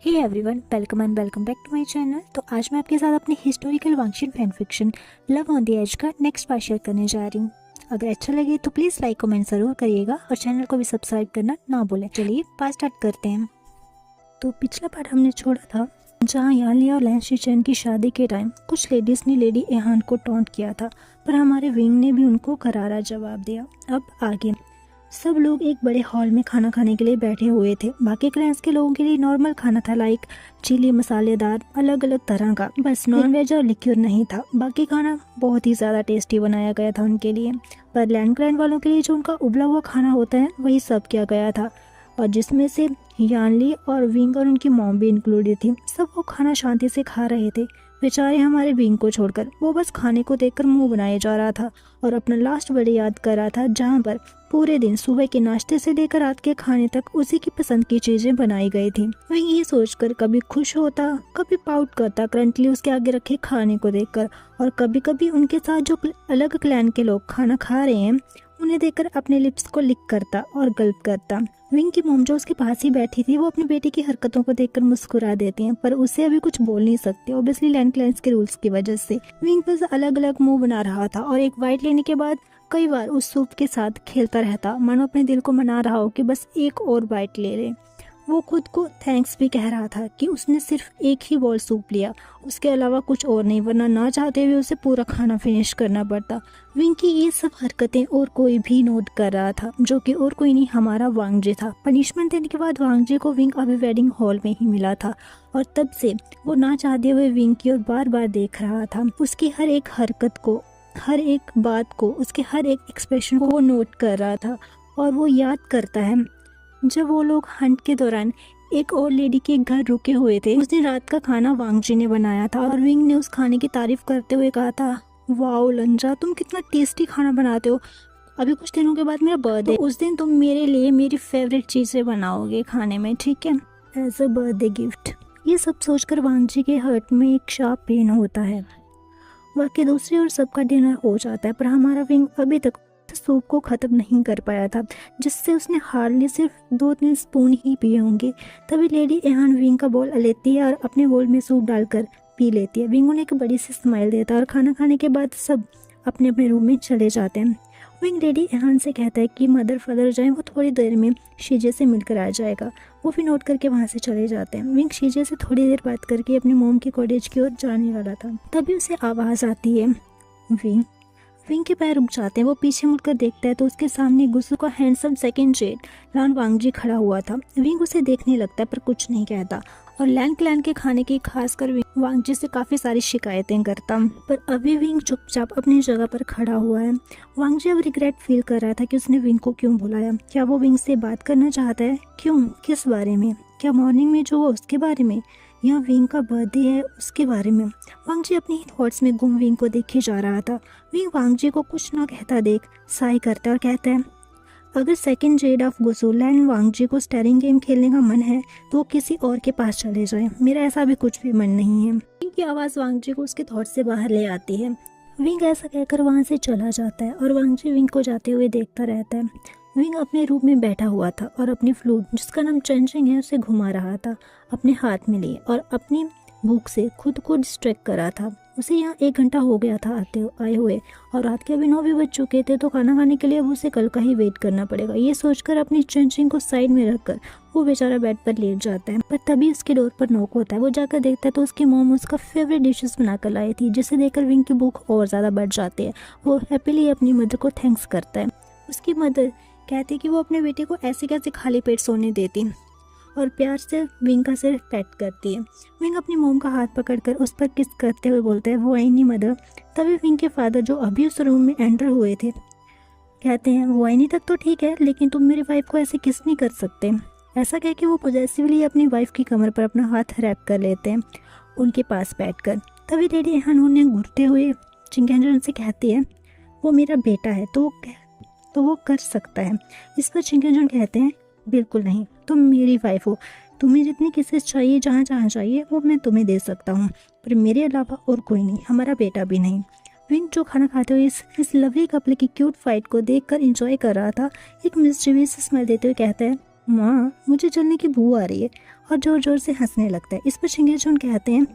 Hey everyone, welcome and welcome back to my channel. तो आज मैं आपके साथ अपनी historical Wangxian fan fiction love on the edge का नेक्स्ट पार्ट शेयर करने जा रही हूँ। अगर अच्छा लगे तो प्लीज़ लाइक कमेंट ज़रूर करिएगा और चैनल को भी सब्सक्राइब करना ना भूलें। चलिए पार्ट स्टार्ट करते हैं। तो पिछला पार्ट हमने छोड़ा था जहाँ यानली और लैन शीचेन की शादी के टाइम कुछ लेडीज़ ने लेडी एहान को टॉन्ट किया था, पर हमारे विंग ने भी उनको करारा जवाब दिया। अब आगे सब लोग एक बड़े हॉल में खाना खाने के लिए बैठे हुए थे। बाकी क्लास के लोगों के लिए नॉर्मल खाना था, लाइक चिली मसालेदार अलग अलग तरह का, बस नॉन वेज और लिक्विड नहीं था। बाकी खाना बहुत ही ज़्यादा टेस्टी बनाया गया था उनके लिए, पर लैंड क्लैन वालों के लिए जो उनका उबला हुआ खाना होता है वही सब किया गया था, और जिसमें से यानली और विंग और उनकी मॉम भी इंक्लूडेड थी। सब वो खाना शांति से खा रहे थे। बेचारे हमारे विंग को छोड़कर, वो बस खाने को देखकर मुंह बनाए जा रहा था और अपना लास्ट बर्थडे याद कर रहा था, जहाँ पर पूरे दिन सुबह के नाश्ते से लेकर रात के खाने तक उसी की पसंद की चीजें बनाई गई थी। वह ये सोचकर कभी खुश होता, कभी पाउट करता करंटली उसके आगे रखे खाने को देखकर, और कभी कभी उनके साथ जो अलग क्लैन के लोग खाना खा रहे हैं उन्हें देखकर अपने लिप्स को लिक करता और गल्प करता। विंग की मोम जो उसके पास ही बैठी थी, वो अपनी बेटी की हरकतों को देखकर मुस्कुरा देती हैं, पर उसे अभी कुछ बोल नहीं सकती, ऑब्वियसली लैंड क्लैंस के रूल्स की वजह से। विंग बस अलग अलग मुंह बना रहा था और एक बाइट लेने के बाद कई बार उस सूप के साथ खेलता रहता, मानो अपने दिल को मना रहा हो कि बस एक और बाइट ले ले। वो खुद को थैंक्स भी कह रहा था कि उसने सिर्फ एक ही बॉल सूप लिया, उसके अलावा कुछ और नहीं, वरना ना चाहते हुए उसे पूरा खाना फिनिश करना पड़ता। विंग की ये सब हरकतें और कोई भी नोट कर रहा था, जो कि और कोई नहीं, हमारा वांगजी था। पनिशमेंट देने के बाद वांगजी को विंग अभी वेडिंग हॉल में ही मिला था, और तब से वो ना चाहते हुए विंग की ओर बार बार देख रहा था। उसकी हर एक हरकत को, हर एक बात को, उसके हर एक एक्सप्रेशन को वो नोट कर रहा था। और वो याद करता है जब वो लोग हंट के दौरान एक और लेडी के घर रुके हुए थे। उस दिन रात का खाना वांगजी ने बनाया था और विंग ने उस खाने की तारीफ करते हुए कहा था, वाओ लंजा, तुम कितना टेस्टी खाना बनाते हो। अभी कुछ दिनों के बाद मेरा बर्थडे, उस दिन तुम मेरे लिए मेरी फेवरेट चीज़ें बनाओगे खाने में, ठीक है, एज अ बर्थडे गिफ्ट। ये सब सोचकर वांगजी के हार्ट में एक शार्प पेन होता है। बाकी दूसरी ओर सबका डिनर हो जाता है, पर हमारा विंग अभी तक सूप को ख़त्म नहीं कर पाया था, जिससे उसने हार्डली सिर्फ 2-3 स्पून ही पिए होंगे। तभी लेडी एहान विंग का बोल लेती है और अपने बोल में सूप डालकर पी लेती है। विंग उन्हें एक बड़ी सी स्माइल देता है और खाना खाने के बाद सब अपने अपने रूम में चले जाते हैं। विंग लेडी एहान से कहता है कि मदर फादर जाए, वो थोड़ी देर में शीजे से मिलकर आ जाएगा। वो भी नोट करके वहाँ से चले जाते हैं। विंग शीजे से थोड़ी देर बात करके अपनी मोम के कॉटेज की ओर जाने वाला था, तभी उसे आवाज़ आती है। विंग के पैर रुक जाते हैं। वो पीछे मुड़कर देखता है तो उसके सामने गुस्सू का हैंडसम सेकंड जेड लैन वांगजी खड़ा हुआ था। विंग उसे देखने लगता है पर कुछ नहीं कहता, और लैन क्लैन के खाने की खासकर वांगजी से काफ़ी सारी शिकायतें करता, पर अभी विंग चुपचाप अपनी जगह पर खड़ा हुआ है। वांगजी अब रिग्रेट फील कर रहा था कि उसने विंग को क्यों बुलाया। क्या वो विंग से बात करना चाहता है? क्यों? किस बारे में? क्या मॉर्निंग में जो हुआ उसके बारे में, या विंग का बर्थडे है उसके बारे में? वांगजी अपनी थॉट्स में गुम विंग को देखे जा रहा था। विंग वांगजी को कुछ ना कहता देख साई करता है और कहता है, अगर सेकंड जेड ऑफ गुसूल एंड वांगजी को स्टेरिंग गेम खेलने का मन है तो वो किसी और के पास चले जाए, मेरा ऐसा भी कुछ भी मन नहीं है। विंग की आवाज़ वांगजी को उसके थॉट्स से बाहर ले आती है। विंग ऐसा कहकर वहाँ से चला जाता है और वांगजी विंग को जाते हुए देखता रहता है। विंग अपने रूम में बैठा हुआ था और अपनी फ्लूट, जिसका नाम चेंजिंग है, उसे घुमा रहा था अपने हाथ में लिए, और अपनी भूख से खुद को डिस्ट्रैक्ट कर रहा था। उसे यहाँ 1 घंटा हो गया था आए हुए, और रात के अभी 9 भी बज चुके थे, तो खाना खाने के लिए अब उसे कल का ही वेट करना पड़ेगा। ये सोचकर अपनी चेंजिंग को साइड में रखकर वो बेचारा बेड पर लेट जाता है। पर तभी उसके डोर पर नॉक होता है। वो जाकर देखता है तो उसकी मॉम उसका फेवरेट डिशेस बनाकर लाई थी, जिसे देखकर विंग की भूख और ज़्यादा बढ़ जाती है। वो हैप्पीली अपनी मदर को थैंक्स करता है। उसकी मदर कहती कि वो अपने बेटे को ऐसे कैसे खाली पेट सोने देती, और प्यार से विंग का सिर पैट करती है। विंग अपनी मोम का हाथ पकड़कर उस पर किस करते हुए बोलता है, वो आई नहीं मदर। तभी विंग के फादर, जो अभी उस रूम में एंटर हुए थे, कहते हैं, वो आई नहीं तक तो ठीक है, लेकिन तुम मेरी वाइफ को ऐसे किस नहीं कर सकते। ऐसा कह के वो पॉजेसिवली अपनी वाइफ की कमर पर अपना हाथ रैप कर लेते हैं उनके पास बैठकर। तभी लेडी एहान उन्हें घूरते हुए चिंगेंजन से कहती है, वो मेरा बेटा है तो वो कर सकता है। इस पर चिंगेंजन कहते हैं, बिल्कुल नहीं, तुम मेरी वाइफ हो, तुम्हें जितनी किसेस चाहिए जहाँ जहाँ चाहिए वो मैं तुम्हें दे सकता हूँ, पर मेरे अलावा और कोई नहीं, हमारा बेटा भी नहीं। विंग जो खाना खाते हुए इस लवली कपल की क्यूट फाइट को देखकर एंजॉय कर रहा था, एक मिस्टीरियस स्माइल देते हुए कहता है, माँ मुझे जलने की बू आ रही है, और जोर जोर से हंसने लगता है। इस पर शिंगेचुन कहते हैं,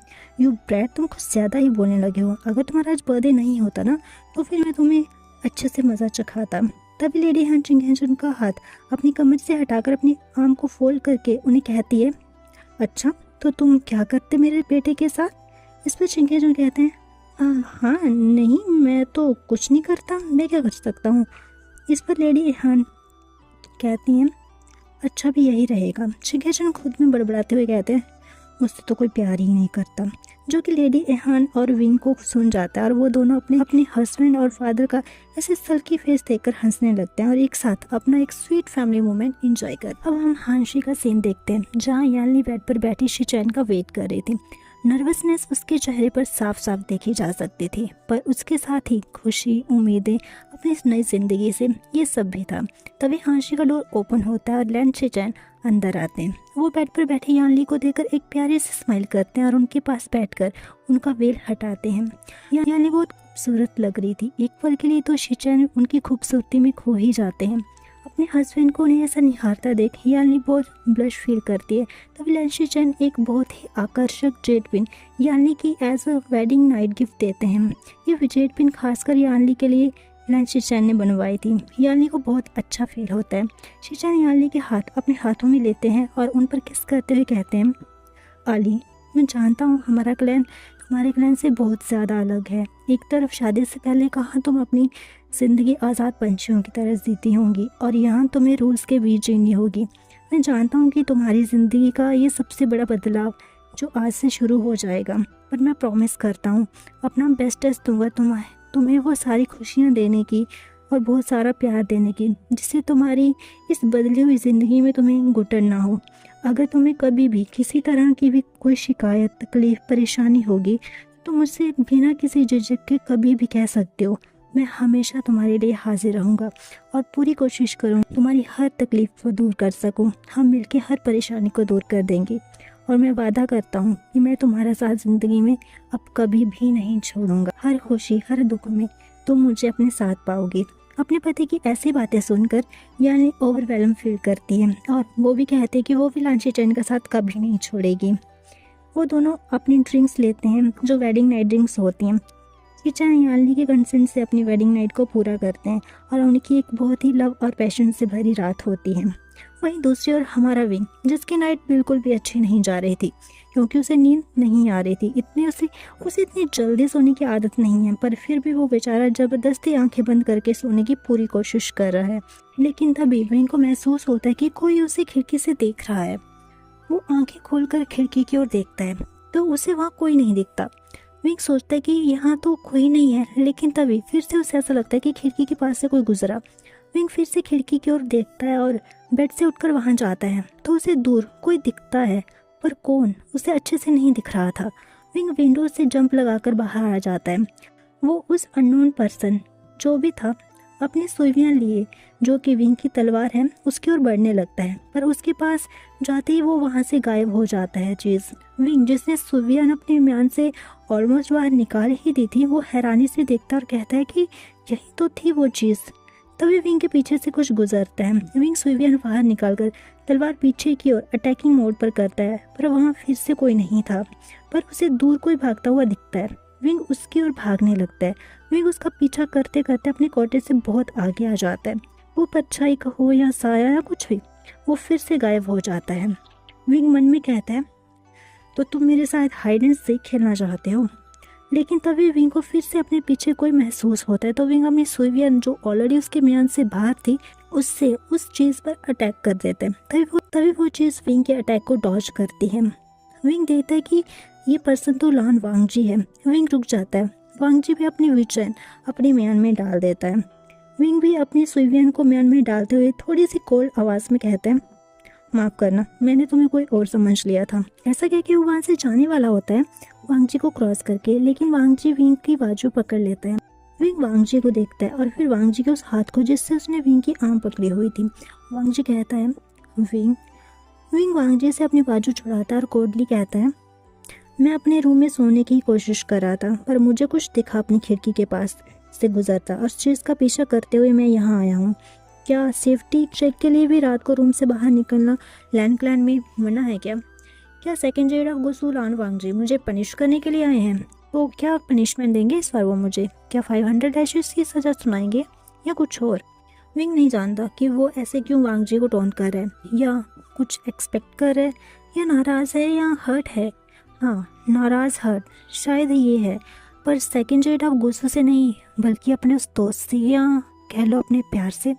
यू ब्रैट, तुम कुछ ज़्यादा ही बोलने लगे हो। अगर तुम्हारा आज बर्थडे नहीं होता ना तो फिर मैं तुम्हें अच्छे से मज़ा चखाता। तभी लेडी हान शिंगेचुन का हाथ अपनी कमर से हटाकर अपनी आर्म को फोल्ड करके उन्हें कहती है, अच्छा तो तुम क्या करते मेरे बेटे के साथ? इस पर शिंगेचुन कहते हैं, हाँ नहीं, मैं तो कुछ नहीं करता, मैं क्या कर सकता हूँ। इस पर लेडी हान कहती हैं, अच्छा भी यही रहेगा। शिंगेचुन खुद में बड़बड़ाते हुए कहते हैं, मुझसे तो कोई प्यार ही नहीं करता। जो कि लेडी एहान और विंग को सुन जाता है और वो दोनों अपने अपने हस्बैंड और फादर का ऐसे सल्की फेस देखकर हंसने लगते हैं और एक साथ अपना एक स्वीट फैमिली मोमेंट एंजॉय कर। अब हम हानशी का सीन देखते हैं जहाँ यानली बेड पर बैठी शिचैन का वेट कर रही थी। नर्वसनेस उसके चेहरे पर साफ साफ देखी जा सकती थी, पर उसके साथ ही खुशी, उम्मीदें, अपनी इस नई जिंदगी से, ये सब भी था। तभी हानशी का डोर ओपन होता है और लैन शिचैन अंदर आते हैं। वो बेड पर बैठी यानली को देखकर एक प्यारी से स्माइल करते हैं और उनके पास बैठकर उनका वेल हटाते हैं। यानली बहुत खूबसूरत लग रही थी। एक पल के लिए तो शिचैन उनकी खूबसूरती में खो ही जाते हैं। अपने हस्बैंड को उन्हें ऐसा निहारता देख यानली बहुत ब्लश फील करती है। तभी लैन शिचैन एक बहुत ही आकर्षक जेड पिन यानली की as a wedding night gift देते हैं। ये जेड पिन खासकर यानली के लिए लैन शिचैन ने बनवाई थी। यानली को बहुत अच्छा फील होता है। शिचैन यानली के हाथ अपने हाथों में लेते हैं और उन पर किस करते हुए कहते हैं, आली, मैं जानता हूँ हमारा क्लैन तुम्हारे क्लैन से बहुत ज़्यादा अलग है। एक तरफ शादी से पहले कहाँ तुम अपनी ज़िंदगी आज़ाद पंछियों की तरह जीती होंगी और यहाँ तुम्हें रूल्स के बीच जीनी होगी। मैं जानता हूँ कि तुम्हारी ज़िंदगी का ये सबसे बड़ा बदलाव जो आज से शुरू हो जाएगा, पर मैं प्रॉमिस करता हूँ अपना बेस्टेस्ट दूंगा तुम्हें वो सारी खुशियाँ देने की और बहुत सारा प्यार देने की जिससे तुम्हारी इस बदली हुई ज़िंदगी में तुम्हें घुटन ना हो। अगर तुम्हें कभी भी किसी तरह की भी कोई शिकायत, तकलीफ, परेशानी होगी तो मुझसे बिना किसी झिझक के कभी भी कह सकते हो। मैं हमेशा तुम्हारे लिए हाजिर रहूँगा और पूरी कोशिश करूँगी तुम्हारी हर तकलीफ को दूर कर सकूँ। हम मिलकर हर परेशानी को दूर कर देंगे और मैं वादा करता हूँ कि मैं तुम्हारा साथ ज़िंदगी में अब कभी भी नहीं छोड़ूंगा। हर खुशी, हर दुख में तुम मुझे अपने साथ पाओगी। अपने पति की ऐसी बातें सुनकर यानी ओवरवेलम फील करती है और वो भी कहते हैं कि वो भी लैन शिचैन का साथ कभी नहीं छोड़ेगी। वो दोनों अपनी ड्रिंक्स लेते हैं जो वेडिंग नाइट ड्रिंक्स होती हैं। शिचैन यानली के कंसेंट से अपनी वेडिंग नाइट को पूरा करते हैं और उनकी एक बहुत ही लव और पैशन से भरी रात होती है। वहीं दूसरी ओर हमारा विंग, जिसकी नाइट बिल्कुल भी अच्छी नहीं जा रही थी क्योंकि उसे नींद नहीं आ रही थी। उसे इतनी जल्दी सोने की आदत नहीं है, पर फिर भी वो बेचारा ज़बरदस्ती आंखें बंद करके सोने की पूरी कोशिश कर रहा है। लेकिन तभी विंग को महसूस होता है कि कोई उसे खिड़की से देख रहा है। वो आंखें खोलकर खिड़की की ओर देखता है तो उसे वहाँ कोई नहीं दिखता। विंग सोचता है कि यहाँ तो कोई नहीं है, लेकिन तभी फिर से उसे ऐसा लगता है कि खिड़की के पास से कोई गुजरा। विंग फिर से खिड़की की ओर देखता है और बेड से उठकर वहाँ जाता है तो उसे दूर कोई दिखता है, पर कौन उसे अच्छे से नहीं दिख रहा था। विंग विंडो से जंप लगाकर बाहर आ जाता है। वो उस अननोन पर्सन जो भी था अपनी सुइयां लिए जो कि विंग की तलवार है उसकी ओर बढ़ने लगता है, पर उसके पास जाते ही वो वहाँ से गायब हो जाता है चीज़। विंग जिसने सुइयां अपने म्यान से ऑलमोस्ट बाहर निकाल ही दी थी वो हैरानी से देखता और कहता है कि यही तो थी वो चीज़। तभी विंग के पीछे से कुछ गुजरता है। विंग सुइयां बाहर निकालकर तलवार पीछे की ओर अटैकिंग मोड पर करता है, पर वहाँ फिर से कोई नहीं था, पर उसे दूर कोई भागता हुआ दिखता है। विंग उसकी ओर भागने लगता है। विंग उसका पीछा करते करते अपने कॉटेज से बहुत आगे आ जाता है। वो परछाई का हो या साया या कुछ भी, वो फिर से गायब हो जाता है। विंग मन में कहता है, तो तुम मेरे साथ हाइड एंड सीक खेलना चाहते हो? लेकिन तभी विंग को फिर से अपने पीछे कोई महसूस होता है तो विंग अपनी सुइयां जो ऑलरेडी उसके म्यान से बाहर थी उससे उस चीज़ पर अटैक कर देते हैं। तभी वो चीज़ विंग के अटैक को डॉज करती है। विंग देखता है कि ये पर्सन तो लान वांगजी है। विंग रुक जाता है। वांगजी भी अपनी विचैन अपने म्यान में डाल देता है। विंग भी अपनी सुइयां को म्यान में डालते हुए थोड़ी सी कोल्ड आवाज़ में कहते हैं, माफ़ करना, मैंने तुम्हें कोई और समझ लिया था। ऐसा कह के वो वहाँ से जाने वाला होता है वांगजी को क्रॉस करके, लेकिन वांगजी विंग की बाजू पकड़ लेता है। विंग वांगजी को देखता है और फिर वांगजी के उस हाथ को जिससे उसने विंग की आर्म पकड़ी हुई थी। वांगजी कहता है विंग वांगजी से अपनी बाजू छुड़ाता है और कोल्डली कहता है, मैं अपने रूम में सोने की कोशिश कर रहा था पर मुझे कुछ दिखा अपनी खिड़की के पास से गुजरता और उस चीज़ का पीछा करते हुए मैं यहाँ आया हूँ। क्या सेफ्टी चेक के लिए भी रात को रूम से बाहर निकलना लैंड क्लैन में मना है क्या? क्या सेकंड जेड ऑफ गुसूलान वांगजी मुझे पनिश करने के लिए आए हैं? तो क्या पनिशमेंट देंगे इस बार वो मुझे? क्या 500 एशेस की सज़ा सुनाएंगे या कुछ और? विंग नहीं जानता कि वो ऐसे क्यों वांगजी को टोंट कर रहा है, या कुछ एक्सपेक्ट कर रहा है, या नाराज़ है या हर्ट है। हाँ, नाराज़ हर्ट शायद ये है, पर सेकंड जेड ऑफ गुस्से से नहीं, बल्कि अपने उस दोस्त से, या कह लो अपने प्यार से,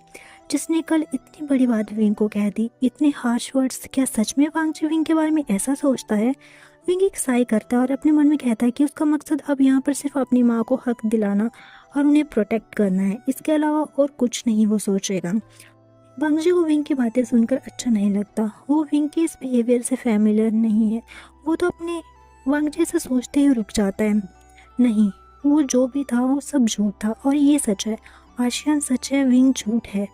जिसने कल इतनी बड़ी बात विंग को कह दी। इतने हार्श वर्ड्स। क्या सच में वांगजी विंग के बारे में ऐसा सोचता है? विंग एक साई करता है और अपने मन में कहता है कि उसका मकसद अब यहाँ पर सिर्फ अपनी माँ को हक दिलाना और उन्हें प्रोटेक्ट करना है, इसके अलावा और कुछ नहीं वो सोचेगा। वांगजी को विंग की बातें सुनकर अच्छा नहीं लगता। वो विंग के इस बिहेवियर से फैमिलियर नहीं है। वो तो अपने वांगजी से सोचते ही रुक जाता है। नहीं, वो जो भी था वो सब झूठ था और ये सच है। आशियान सच है, विंग झूठ है।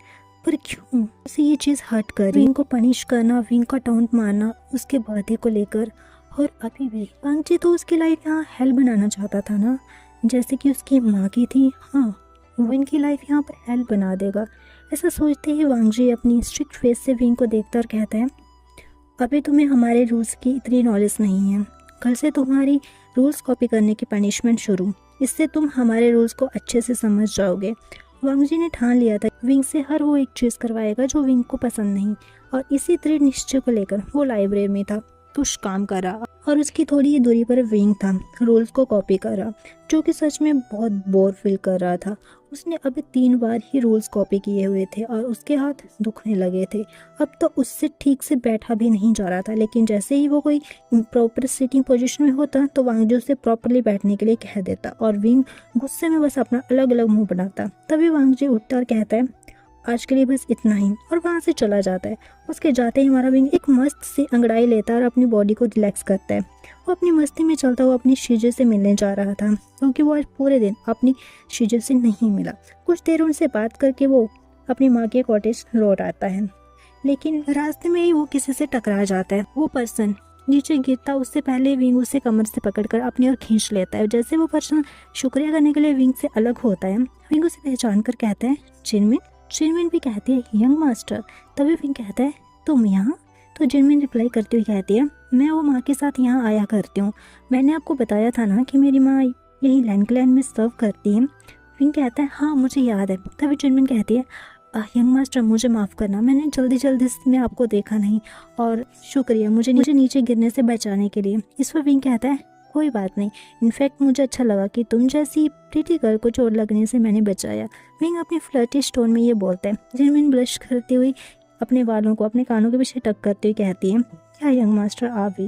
पर क्यों उसे ये चीज़ हर्ट कर रही? विंग को पनिश करना, विंग का टॉन्ट मारना उसके बर्थडे को लेकर। और अभी भी वांगजी तो उसकी लाइफ यहाँ हेल बनाना चाहता था ना, जैसे कि उसकी माँ की थी। हाँ, वो इनकी लाइफ यहाँ पर हेल बना देगा। ऐसा सोचते ही वांगजी अपनी स्ट्रिक्ट फेस से विंग को देखता और कहता है, अभी तुम्हें हमारे रूल्स की इतनी नॉलेज नहीं है। कल से तुम्हारी रूल्स कॉपी करने की पनिशमेंट शुरू। इससे तुम हमारे रूल्स को अच्छे से समझ जाओगे। वांगजी ने ठान लिया था विंग से हर वो एक चीज़ करवाएगा जो विंग को पसंद नहीं, और इसी दृढ़ निश्चय को लेकर वो लाइब्रेरी में था, कुछ काम कर रहा, और उसकी थोड़ी ही दूरी पर विंग था, रूल्स को कॉपी कर रहा, जो कि सच में बहुत बोर फील कर रहा था। उसने अभी 3 बार ही रूल्स कॉपी किए हुए थे और उसके हाथ दुखने लगे थे। अब तो उससे ठीक से बैठा भी नहीं जा रहा था, लेकिन जैसे ही वो कोई प्रॉपर सिटिंग पोजीशन में होता तो वांगजी उसे प्रॉपरली बैठने के लिए कह देता और विंग गुस्से में बस अपना अलग अलग मुंह बनाता। तभी वांगजी उठता और कहता है, आज के लिए बस इतना ही, और वहाँ से चला जाता है। उसके जाते ही हमारा विंग एक मस्त सी अंगड़ाई लेता है और अपनी बॉडी को रिलैक्स करता है। वो अपनी मस्ती में चलता हुआ अपनी शीजे से मिलने जा रहा था, क्योंकि वो आज पूरे दिन अपनी शीजे से नहीं मिला। कुछ देर उनसे बात करके वो अपनी माँ के कॉटेज लौट आता है, लेकिन रास्ते में ही वो किसी से टकरा जाता है। वो पर्सन नीचे गिरता उससे पहले विंग उसे कमर से पकड़कर अपनी ओर खींच लेता है। जैसे वो पर्सन शुक्रिया करने के लिए विंग से अलग होता है, विंग उसे पहचान कर कहता है, जिनमिन। जिनमिन भी कहती है, यंग मास्टर। तभी विंग कहता है, तुम यहाँ? तो जिनमिन रिप्लाई करती हुई कहती है, मैं वो माँ के साथ यहाँ आया करती हूँ। मैंने आपको बताया था ना कि मेरी माँ यही लैंड क्लैन में सर्व करती है। विंग कहता है, हाँ मुझे याद है। तभी जिनमिन कहती है, यंग मास्टर मुझे माफ़ करना, मैंने जल्दी में आपको देखा नहीं, और शुक्रिया मुझे नीचे गिरने से बचाने के लिए। इस पर विंग कहता है, कोई बात नहीं, इनफैक्ट मुझे अच्छा लगा कि तुम जैसी प्रीटी गर्ल को चोट लगने से मैंने बचाया। विंग अपनी फ्लर्टी टोन में ये बोलता है। जिनमिन ब्लश करती हुई अपने बालों को अपने कानों के पीछे टक करते हुए कहती है, क्या यंग मास्टर आप भी?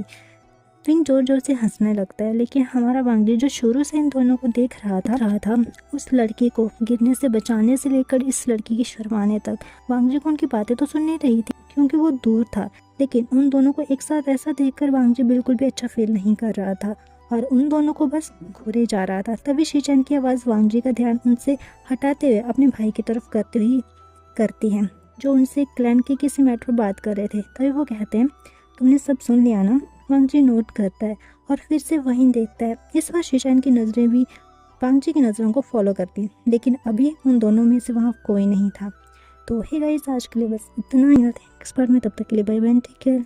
विंग जोर जोर से हंसने लगता है, लेकिन हमारा वांगजी जो शुरू से इन दोनों को देख रहा था उस लड़की को गिरने से बचाने से लेकर इस लड़की की शर्माने तक, वांगजी को उनकी बातें तो सुन नहीं रही थी क्योंकि वो दूर था, लेकिन उन दोनों को एक साथ ऐसा देखकर वांगजी बिल्कुल भी अच्छा फील नहीं कर रहा था और उन दोनों को बस घूरे जा रहा था। तभी शीचैन की आवाज़ वांगजी का ध्यान उनसे हटाते हुए अपने भाई की तरफ करती है, जो उनसे क्लैन के किसी मैटर पर बात कर रहे थे। तभी वो कहते हैं, तुमने सब सुन लिया ना? वांगजी नोट करता है और फिर से वहीं देखता है। इस बार शीचैन की नज़रें भी वांगजी की नज़रों को फॉलो करती हैं, लेकिन अभी उन दोनों में से वहाँ कोई नहीं था। तो हे गाइस, आज के लिए बस इतना ही। थैंक्स पर मैं, तब तक के लिए बाय बाय, टेक केयर।